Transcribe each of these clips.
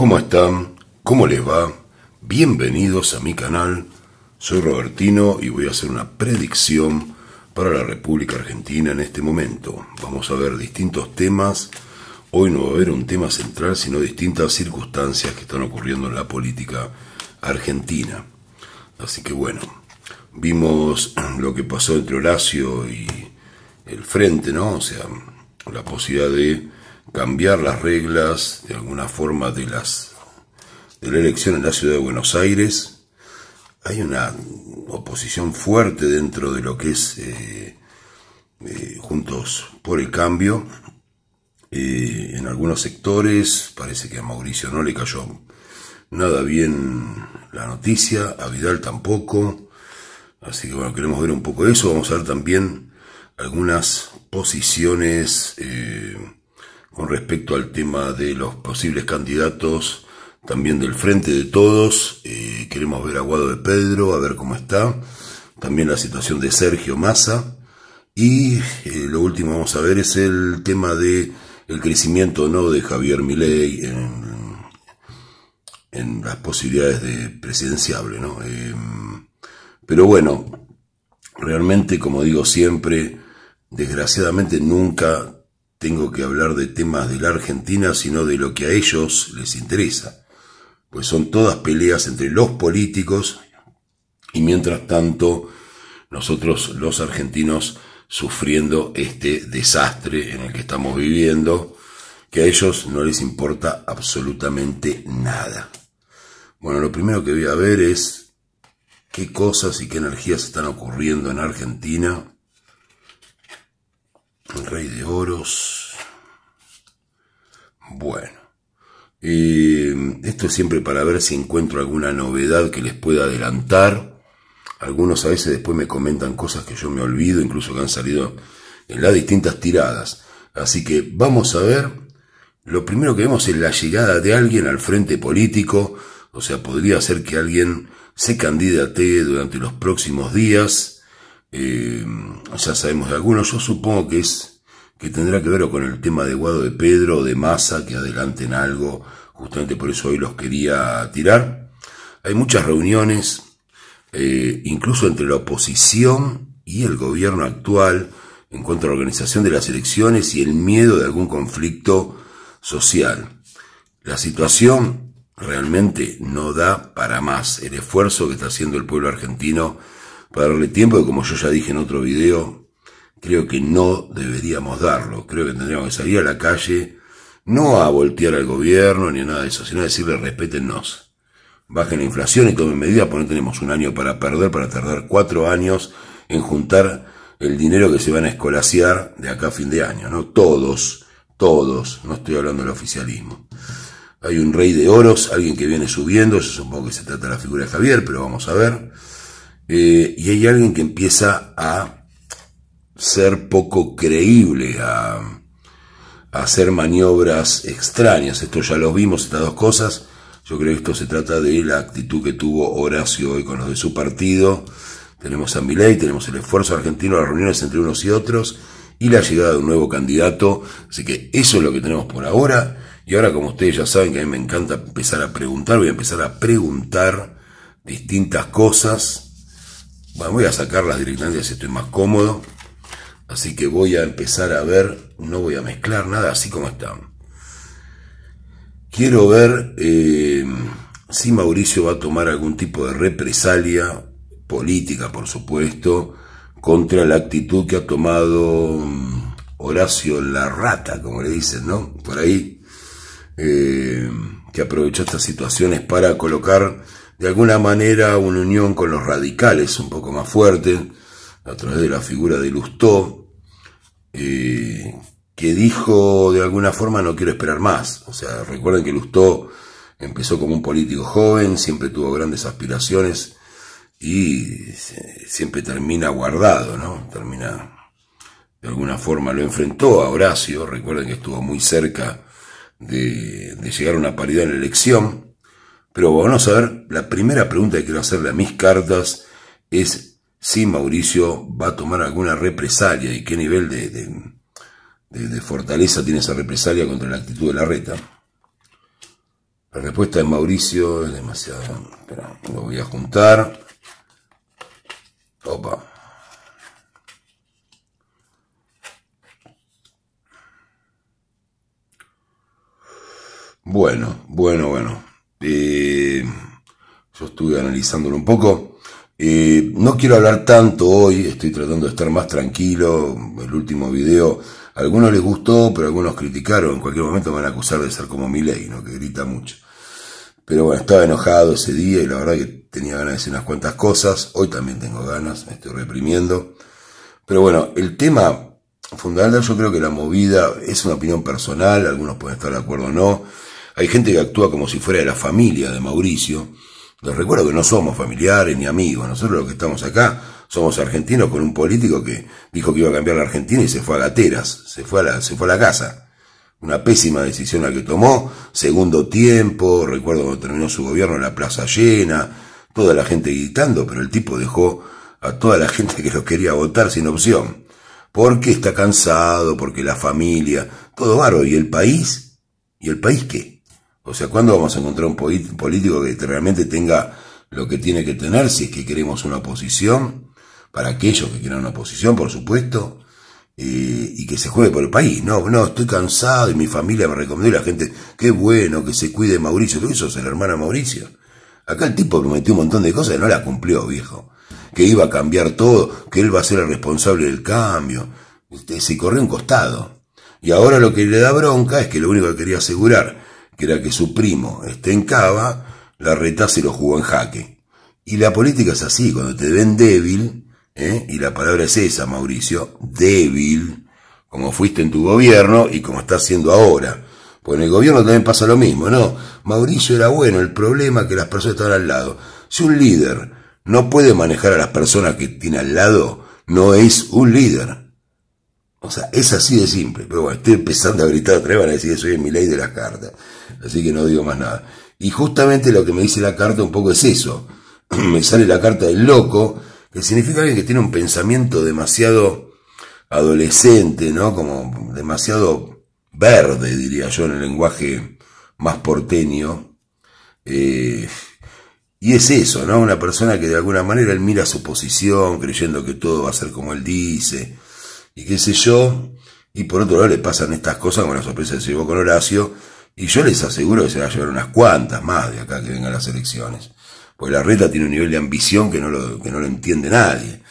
¿Cómo están? ¿Cómo les va? Bienvenidos a mi canal. Soy Robertino y voy a hacer una predicción para la República Argentina en este momento. Vamos a ver distintos temas. Hoy no va a haber un tema central, sino distintas circunstancias que están ocurriendo en la política argentina. Así que bueno, vimos lo que pasó entre Horacio y el Frente, ¿no? O sea, la posibilidad de cambiar las reglas de alguna forma de la elección en la ciudad de Buenos Aires. Hay una oposición fuerte dentro de lo que es Juntos por el Cambio. En algunos sectores parece que a Mauricio no le cayó nada bien la noticia, a Vidal tampoco. Así que bueno, queremos ver un poco eso. Vamos a ver también algunas posiciones con respecto al tema de los posibles candidatos también del Frente de Todos. Queremos ver a Guado de Pedro, a ver cómo está. También la situación de Sergio Massa. Y lo último vamos a ver es el tema de el crecimiento no de Javier Milei en las posibilidades de presidenciable, ¿no? Pero bueno, realmente, como digo siempre, desgraciadamente nunca tengo que hablar de temas de la Argentina, sino de lo que a ellos les interesa. Pues son todas peleas entre los políticos y mientras tanto nosotros los argentinos sufriendo este desastre en el que estamos viviendo, que a ellos no les importa absolutamente nada. Bueno, lo primero que voy a ver es qué cosas y qué energías están ocurriendo en Argentina. El Rey de Oros. Bueno, esto es siempre para ver si encuentro alguna novedad que les pueda adelantar. Algunos a veces después me comentan cosas que yo me olvido, incluso que han salido en las distintas tiradas. Así que vamos a ver. Lo primero que vemos es la llegada de alguien al frente político. O sea, podría ser que alguien se candidate durante los próximos días. Ya sabemos de algunos. Yo supongo que tendrá que ver con el tema de Guado de Pedro o de Massa, que adelanten algo. Justamente por eso hoy los quería tirar. Hay muchas reuniones. Incluso entre la oposición y el gobierno actual en cuanto a la organización de las elecciones y el miedo de algún conflicto social. La situación realmente no da para más. El esfuerzo que está haciendo el pueblo argentino para darle tiempo, que como yo ya dije en otro video, creo que no deberíamos darlo. Creo que tendríamos que salir a la calle, no a voltear al gobierno ni a nada de eso, sino a decirle respétennos. Bajen la inflación y tomen medidas, porque no tenemos un año para perder, para tardar 4 años en juntar el dinero que se van a escolasear de acá a fin de año, ¿no? Todos, no estoy hablando del oficialismo. Hay un Rey de Oros, alguien que viene subiendo, yo supongo que se trata de la figura de Javier, pero vamos a ver. Y hay alguien que empieza a ser poco creíble, a hacer maniobras extrañas. Esto ya lo vimos, estas dos cosas. Yo creo que esto se trata de la actitud que tuvo Horacio hoy con los de su partido. Tenemos a Milei, tenemos el esfuerzo argentino, las reuniones entre unos y otros, y la llegada de un nuevo candidato. Así que eso es lo que tenemos por ahora. Y ahora, como ustedes ya saben que a mí me encanta empezar a preguntar, voy a empezar a preguntar distintas cosas. Bueno, voy a sacarlas directamente si estoy más cómodo. Así que voy a empezar a ver, no voy a mezclar nada, así como están. Quiero ver si Mauricio va a tomar algún tipo de represalia política, por supuesto, contra la actitud que ha tomado Horacio la Rata, como le dicen, ¿no? Por ahí, que aprovechó estas situaciones para colocar de alguna manera una unión con los radicales un poco más fuerte, a través de la figura de Lustó, que dijo de alguna forma no quiero esperar más. O sea, recuerden que Lustó empezó como un político joven, siempre tuvo grandes aspiraciones y siempre termina guardado, ¿no? Termina, de alguna forma lo enfrentó a Horacio. Recuerden que estuvo muy cerca de llegar a una paridad en la elección. Pero vamos a ver, la primera pregunta que quiero hacerle a mis cartas es si Mauricio va a tomar alguna represalia y qué nivel de, de fortaleza tiene esa represalia contra la actitud de Larreta. La respuesta de Mauricio es demasiado. Espera, lo voy a juntar. Opa. Bueno. Yo estuve analizándolo un poco. No quiero hablar tanto hoy, estoy tratando de estar más tranquilo. El último video, a algunos les gustó, pero algunos criticaron. En cualquier momento me van a acusar de ser como Milei, ¿no? Que grita mucho. Pero bueno, estaba enojado ese día y la verdad que tenía ganas de decir unas cuantas cosas. Hoy también tengo ganas, me estoy reprimiendo. Pero bueno, el tema fundamental, yo creo que la movida es una opinión personal, algunos pueden estar de acuerdo o no. Hay gente que actúa como si fuera de la familia de Mauricio. Les recuerdo que no somos familiares ni amigos. Nosotros los que estamos acá somos argentinos con un político que dijo que iba a cambiar la Argentina y se fue a gateras, se fue a la casa. Una pésima decisión la que tomó. Segundo tiempo, recuerdo cuando terminó su gobierno, la plaza llena, toda la gente gritando, pero el tipo dejó a toda la gente que lo quería votar sin opción. Porque está cansado, porque la familia, todo bárbaro. ¿Y el país? ¿Y el país qué? O sea, ¿cuándo vamos a encontrar un político que realmente tenga lo que tiene que tener si es que queremos una oposición? Para aquellos que quieran una oposición, por supuesto, y que se juegue por el país. No, estoy cansado y mi familia me recomendó y la gente, qué bueno que se cuide Mauricio. ¿Qué hizo ser hermano Mauricio? Acá el tipo prometió un montón de cosas y no la cumplió, viejo. Que iba a cambiar todo, que él va a ser el responsable del cambio. Se corrió un costado. Y ahora lo que le da bronca es que lo único que quería asegurar, que era que su primo esté en Cava, la Reta se lo jugó en jaque. Y la política es así, cuando te ven débil, y la palabra es esa, Mauricio, débil, como fuiste en tu gobierno y como estás siendo ahora. Pues en el gobierno también pasa lo mismo, ¿no? Mauricio era bueno, el problema es que las personas estaban al lado. Si un líder no puede manejar a las personas que tiene al lado, no es un líder. O sea, es así de simple. Pero bueno, estoy empezando a gritar otra vez, van a decir que soy el Milei de las cartas. Así que no digo más nada. Y justamente lo que me dice la carta un poco es eso. Me sale la carta del loco, que significa alguien que tiene un pensamiento demasiado adolescente, ¿no? Como demasiado verde, diría yo, en el lenguaje más porteño. Y es eso, ¿no? Una persona que de alguna manera él mira su posición, creyendo que todo va a ser como él dice, y qué sé yo. Y por otro lado le pasan estas cosas, como la sorpresa que se llevó con Horacio, y yo les aseguro que se va a llevar unas cuantas más de acá que vengan las elecciones. Pues la Reta tiene un nivel de ambición que no lo entiende nadie.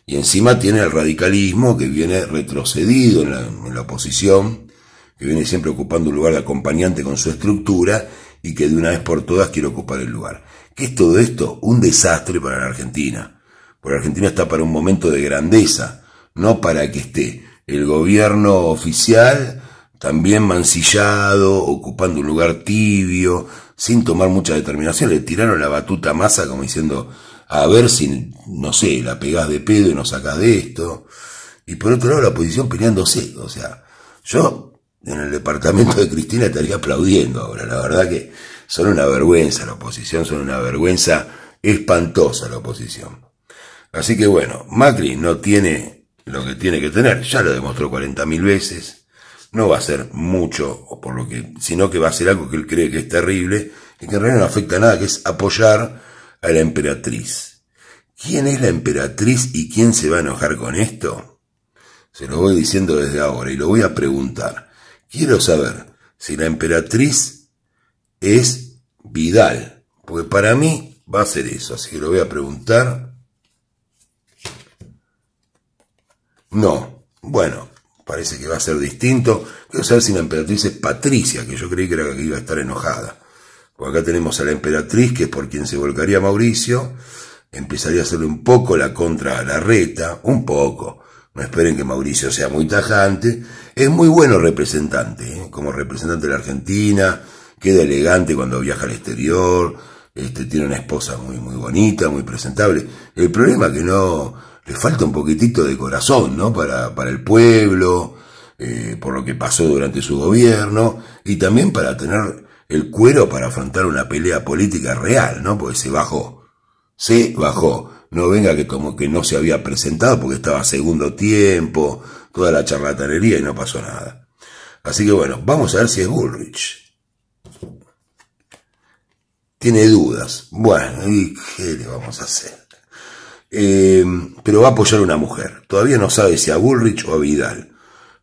Y encima tiene el radicalismo que viene retrocedido en la oposición, que viene siempre ocupando un lugar de acompañante con su estructura y que de una vez por todas quiere ocupar el lugar. ¿Qué es todo esto? Un desastre para la Argentina. Porque la Argentina está para un momento de grandeza, no para que esté el gobierno oficial también mancillado, ocupando un lugar tibio, sin tomar mucha determinación. Le tiraron la batuta a Massa como diciendo, a ver si, no sé, la pegás de pedo y nos sacás de esto. Y por otro lado la oposición peleándose. O sea, yo en el departamento de Cristina estaría aplaudiendo ahora. La verdad que son una vergüenza la oposición, son una vergüenza espantosa la oposición. Así que bueno, Macri no tiene lo que tiene que tener, ya lo demostró 40.000 veces. No va a ser mucho, sino que va a ser algo que él cree que es terrible y que en realidad no afecta a nada, que es apoyar a la emperatriz. ¿Quién es la emperatriz y quién se va a enojar con esto? Se lo voy diciendo desde ahora y lo voy a preguntar. Quiero saber si la emperatriz es Vidal, porque para mí va a ser eso, así que lo voy a preguntar. No, bueno, parece que va a ser distinto. Quiero saber si la emperatriz es Patricia, que yo creí que era la que iba a estar enojada. Porque acá tenemos a la emperatriz, que es por quien se volcaría Mauricio. Empezaría a hacerle un poco la contra a la Reta, un poco. No esperen que Mauricio sea muy tajante. Es muy bueno representante, como representante de la Argentina. Queda elegante cuando viaja al exterior. Tiene una esposa muy bonita, muy presentable. El problema es que le falta un poquitito de corazón, ¿no? Para el pueblo, por lo que pasó durante su gobierno, y también para tener el cuero para afrontar una pelea política real, ¿no? Porque se bajó. No venga que como que no se había presentado porque estaba segundo tiempo, toda la charlatanería y no pasó nada. Así que bueno, vamos a ver si es Bullrich. tiene dudas. Bueno, ¿y qué le vamos a hacer? Pero va a apoyar a una mujer. Todavía no sabe si a Bullrich o a Vidal.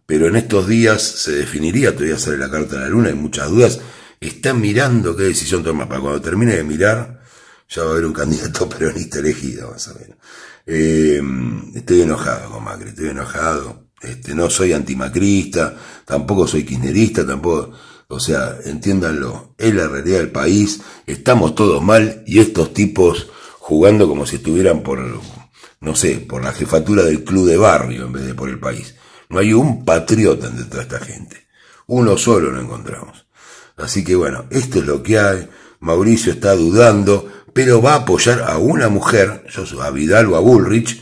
Pero en estos días se definiría, todavía sale la carta de la luna, hay muchas dudas. Están mirando qué decisión tomar. Para cuando termine de mirar, ya va a haber un candidato peronista elegido, más o menos. Estoy enojado con Macri, estoy enojado. No soy antimacrista, tampoco soy kirchnerista, tampoco... O sea, entiéndanlo, es la realidad del país, estamos todos mal y estos tipos jugando como si estuvieran por, no sé, por la jefatura del club de barrio en vez de por el país. No hay un patriota dentro de esta gente. Uno solo no encontramos. Así que bueno, esto es lo que hay. Mauricio está dudando, pero va a apoyar a una mujer, a Vidal o a Bullrich,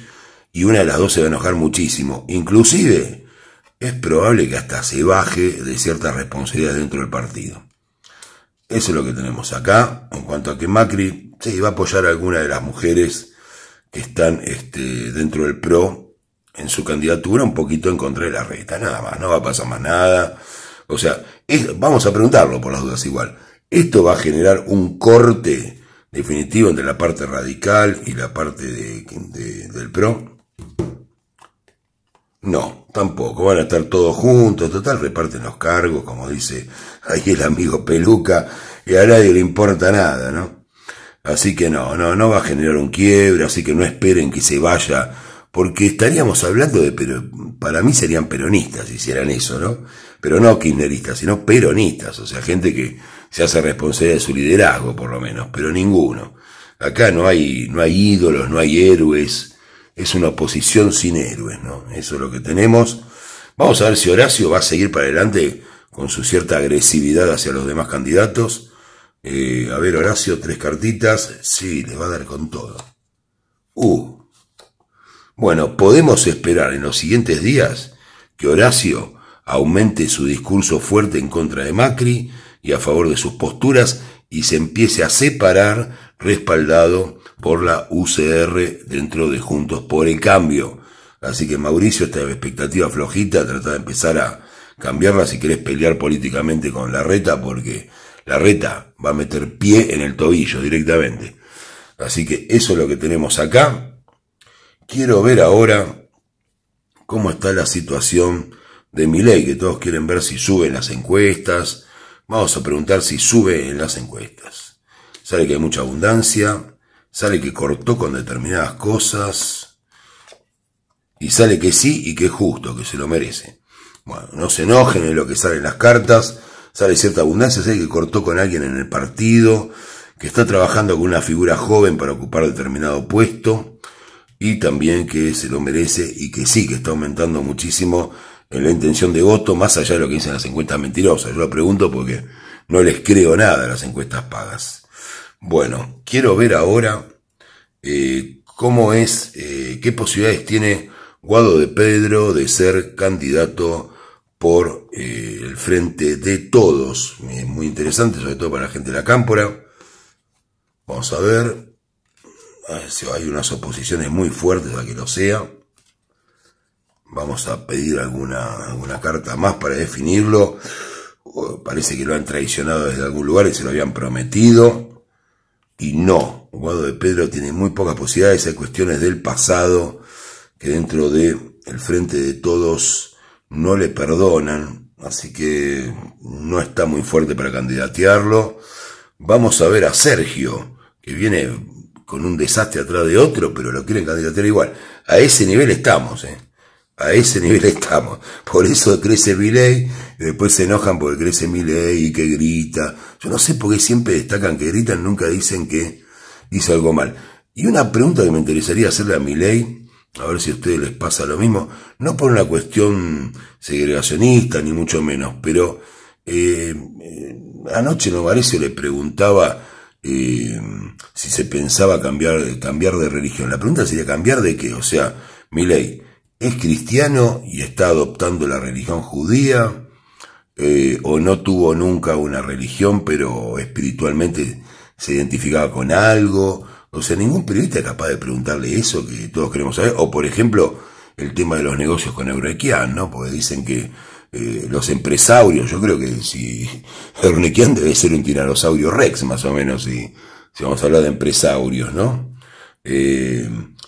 y una de las dos se va a enojar muchísimo. Inclusive... es probable que hasta se baje de cierta responsabilidad dentro del partido. Eso es lo que tenemos acá. En cuanto a que Macri sí, va a apoyar a alguna de las mujeres que están dentro del PRO en su candidatura, un poquito en contra de la reta. Nada más, no va a pasar más nada. O sea, vamos a preguntarlo por las dudas igual. ¿Esto va a generar un corte definitivo entre la parte radical y la parte del PRO? No, tampoco, van a estar todos juntos, total, reparten los cargos, como dice ahí el amigo Peluca, y a nadie le importa nada, ¿no? Así que no va a generar un quiebre, así que no esperen que se vaya, porque estaríamos hablando pero para mí serían peronistas si hicieran eso, ¿no? Pero no kirchneristas, sino peronistas, o sea, gente que se hace responsable de su liderazgo, por lo menos, pero ninguno. Acá no hay ídolos, no hay héroes. Es una oposición sin héroes, ¿no? Eso es lo que tenemos. Vamos a ver si Horacio va a seguir para adelante con su cierta agresividad hacia los demás candidatos. A ver, Horacio, 3 cartitas. Sí, le va a dar con todo. Bueno, podemos esperar en los siguientes días que Horacio aumente su discurso fuerte en contra de Macri y a favor de sus posturas y se empiece a separar respaldado por la UCR dentro de Juntos por el Cambio. Así que Mauricio, esta expectativa flojita, trata de empezar a cambiarla si querés pelear políticamente con Larreta, porque Larreta va a meter pie en el tobillo directamente. Así que eso es lo que tenemos acá. Quiero ver ahora cómo está la situación de Milei, que todos quieren ver si sube en las encuestas. Vamos a preguntar si sube en las encuestas. Sale que hay mucha abundancia. Sale que cortó con determinadas cosas. Y sale que sí y que es justo, que se lo merece. Bueno, no se enojen en lo que sale en las cartas. Sale cierta abundancia. Sale que cortó con alguien en el partido. Que está trabajando con una figura joven para ocupar determinado puesto. Y también que se lo merece y que sí, que está aumentando muchísimo en la intención de voto, más allá de lo que dicen las encuestas mentirosas. Yo lo pregunto porque no les creo nada a las encuestas pagas. Bueno, quiero ver ahora cómo es, qué posibilidades tiene Guado de Pedro de ser candidato por el Frente de Todos. Muy interesante, sobre todo para la gente de la Cámpora. Vamos a ver si hay unas oposiciones muy fuertes a que lo sea. Vamos a pedir alguna carta más para definirlo. Parece que lo han traicionado desde algún lugar y se lo habían prometido. Y no, Guado de Pedro tiene muy pocas posibilidades. Hay cuestiones del pasado que dentro de el Frente de Todos no le perdonan. Así que no está muy fuerte para candidatearlo. Vamos a ver a Sergio, que viene con un desastre atrás de otro, pero lo quieren candidatear igual. A ese nivel estamos, A ese nivel estamos. Por eso crece Milei, y después se enojan porque crece Milei y que grita. Yo no sé por qué siempre destacan que gritan, nunca dicen que hizo algo mal. Y una pregunta que me interesaría hacerle a Milei, a ver si a ustedes les pasa lo mismo, no por una cuestión segregacionista, ni mucho menos, pero anoche Novarecio le preguntaba si se pensaba cambiar de religión. La pregunta sería, ¿cambiar de qué? O sea, Milei ¿es cristiano y está adoptando la religión judía? ¿O no tuvo nunca una religión, pero espiritualmente se identificaba con algo? O sea, ningún periodista es capaz de preguntarle eso que todos queremos saber. O, por ejemplo, el tema de los negocios con Eurnequian, ¿no? Porque dicen que los empresarios, yo creo que si Eurnequian debe ser un tiranosaurio rex, más o menos, si vamos a hablar de empresarios, ¿no?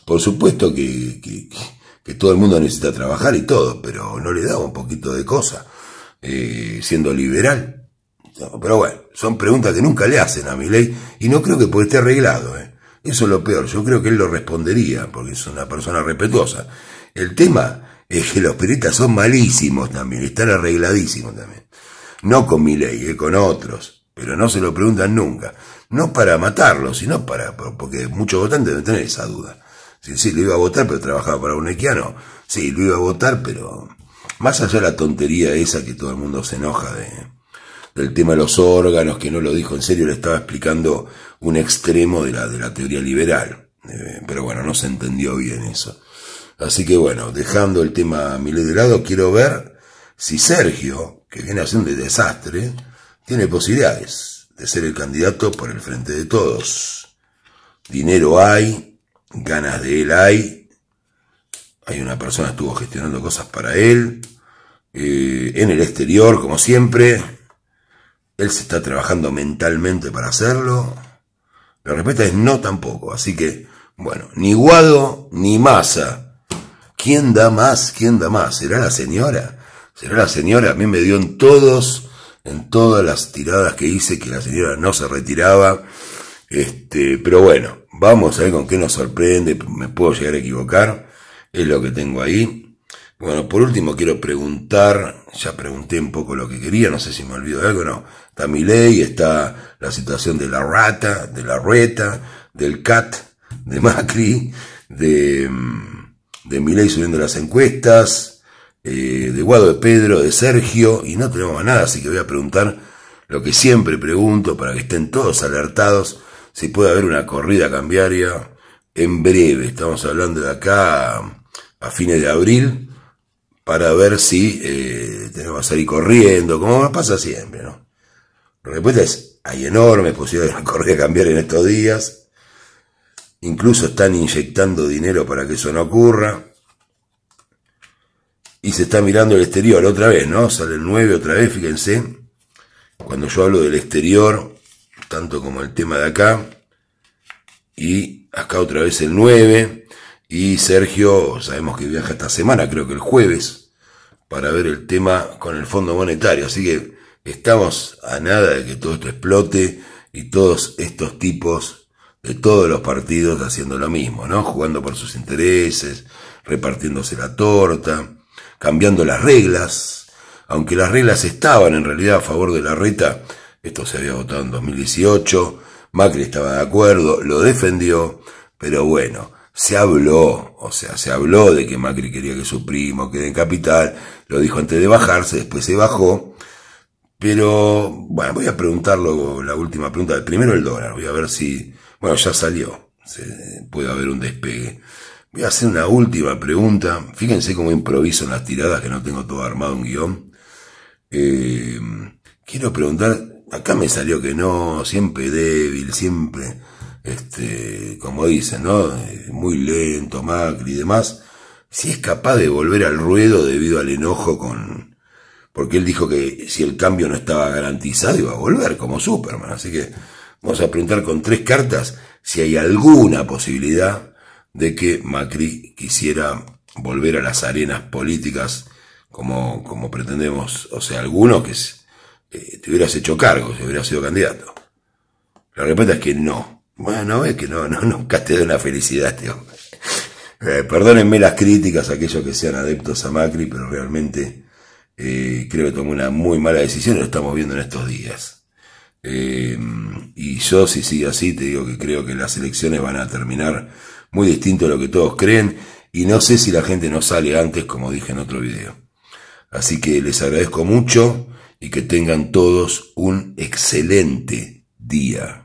Por supuesto que todo el mundo necesita trabajar y todo, pero no le da un poquito de cosa, siendo liberal. No, pero bueno, son preguntas que nunca le hacen a Milei, y no creo que porque esté arreglado, Eso es lo peor. Yo creo que él lo respondería, porque es una persona respetuosa. El tema es que los periodistas son malísimos también, están arregladísimos también. No con Milei, con otros, pero no se lo preguntan nunca. No para matarlo, sino porque muchos votantes deben tener esa duda. Sí, lo iba a votar, pero trabajaba para un equiano. Sí, lo iba a votar, pero más allá de la tontería esa que todo el mundo se enoja del tema de los órganos, que no lo dijo en serio, le estaba explicando un extremo de la teoría liberal. Pero bueno, no se entendió bien eso. Así que bueno, dejando el tema Milei de lado, quiero ver si Sergio, que viene haciendo un desastre, tiene posibilidades de ser el candidato por el Frente de Todos. Dinero hay, ganas de él hay una persona que estuvo gestionando cosas para él, en el exterior, como siempre, él se está trabajando mentalmente para hacerlo. La respuesta es no tampoco, así que, bueno, ni Guado ni Massa. ¿Quién da más? ¿Quién da más? ¿Será la señora? ¿Será la señora? A mí me dio en todas las tiradas que hice que la señora no se retiraba. Pero bueno, vamos a ver con qué nos sorprende. Me puedo llegar a equivocar. Es lo que tengo ahí. Bueno, por último quiero preguntar, ya pregunté un poco lo que quería, no sé si me olvido de algo, no. Está Milei, está la situación de la rata, de la reta, del CAT, de Macri, de Milei subiendo las encuestas, de Guado, de Pedro, de Sergio, y no tenemos más nada, así que voy a preguntar lo que siempre pregunto para que estén todos alertados, si puede haber una corrida cambiaria en breve. Estamos hablando de acá a fines de abril, para ver si tenemos que salir corriendo, como pasa siempre, ¿no? La respuesta es, hay enormes posibilidades de una corrida cambiaria en estos días. Incluso están inyectando dinero para que eso no ocurra. Y se está mirando el exterior otra vez, ¿no? Sale el 9 otra vez, fíjense. Cuando yo hablo del exterior, tanto como el tema de acá. Y acá otra vez el 9. Y Sergio, sabemos que viaja esta semana, creo que el jueves, para ver el tema con el Fondo Monetario. Así que estamos a nada de que todo esto explote y todos estos tipos de todos los partidos haciendo lo mismo, ¿no? Jugando por sus intereses, repartiéndose la torta, cambiando las reglas, aunque las reglas estaban en realidad a favor de la reta. Esto se había votado en 2018, Macri estaba de acuerdo, lo defendió, pero bueno, se habló de que Macri quería que su primo quede en capital, lo dijo antes de bajarse, después se bajó, pero bueno, voy a preguntarlo, la última pregunta, primero el dólar, voy a ver si, bueno, ya salió, puede haber un despegue. Voy a hacer una última pregunta, fíjense cómo improviso en las tiradas, que no tengo todo armado un guión. Quiero preguntar, acá me salió que no, siempre débil, siempre, como dicen, ¿no? Muy lento, Macri y demás, si es capaz de volver al ruedo debido al enojo porque él dijo que si el cambio no estaba garantizado iba a volver como Superman, así que vamos a preguntar con 3 cartas si hay alguna posibilidad de que Macri quisiera volver a las arenas políticas como pretendemos, o sea, alguno que te hubieras hecho cargo si hubieras sido candidato. La respuesta es que no. Bueno, es que no, nunca te da una felicidad, tío. Perdónenme las críticas a aquellos que sean adeptos a Macri, pero realmente creo que tomó una muy mala decisión y lo estamos viendo en estos días. Y yo, si sigue así, te digo que creo que las elecciones van a terminar muy distinto a lo que todos creen, y no sé si la gente no sale antes, como dije en otro video. Así que les agradezco mucho y que tengan todos un excelente día.